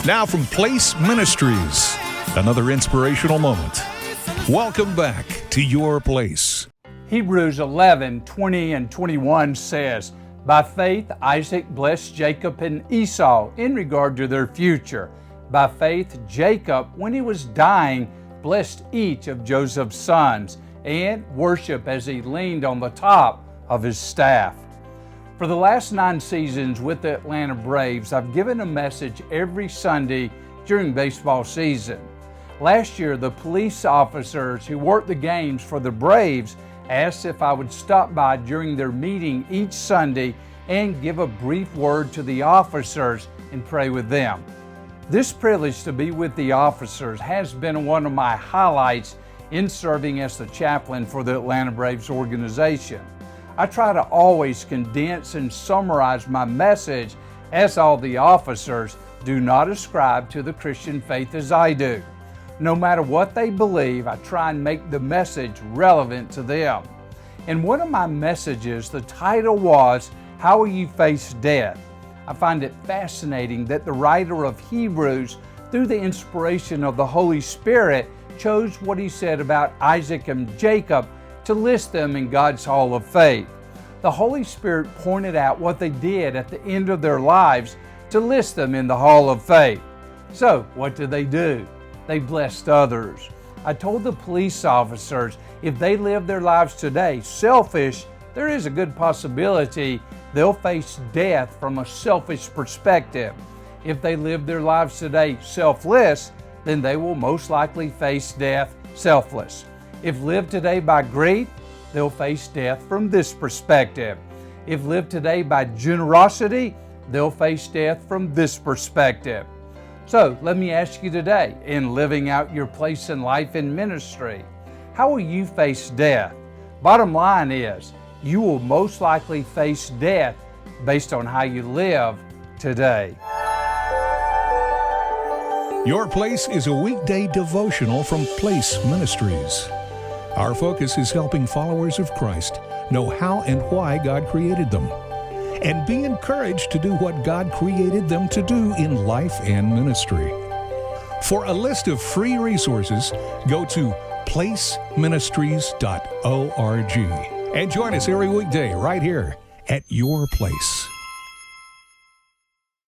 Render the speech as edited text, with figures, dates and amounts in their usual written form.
Now from Place Ministries, another inspirational moment. Welcome back to Your Place. Hebrews 11:20 and 21 says, "By faith Isaac blessed Jacob and Esau in regard to their future. By faith Jacob, when he was dying, blessed each of Joseph's sons, and worshiped as he leaned on the top of his staff." For the last 9 seasons with the Atlanta Braves, I've given a message every Sunday during baseball season. Last year, the police officers who worked the games for the Braves asked if I would stop by during their meeting each Sunday and give a brief word to the officers and pray with them. This privilege to be with the officers has been one of my highlights in serving as the chaplain for the Atlanta Braves organization. I try to always condense and summarize my message, as all the officers do not ascribe to the Christian faith as I do. No matter what they believe, I try and make the message relevant to them. In one of my messages, the title was, "How Will You Face Death?" I find it fascinating that the writer of Hebrews, through the inspiration of the Holy Spirit, chose what he said about Isaac and Jacob to list them in God's Hall of Faith. The Holy Spirit pointed out what they did at the end of their lives to list them in the Hall of Faith. So, what did they do? They blessed others. I told the police officers if they live their lives today selfish, there is a good possibility they'll face death from a selfish perspective. If they live their lives today selfless, then they will most likely face death selfless. If lived today by greed, they'll face death from this perspective. If lived today by generosity, they'll face death from this perspective. So let me ask you today, in living out your place in life and ministry, how will you face death? Bottom line is, you will most likely face death based on how you live today. Your Place is a weekday devotional from Place Ministries. Our focus is helping followers of Christ know how and why God created them, and be encouraged to do what God created them to do in life and ministry. For a list of free resources, go to placeministries.org and join us every weekday right here at Your Place.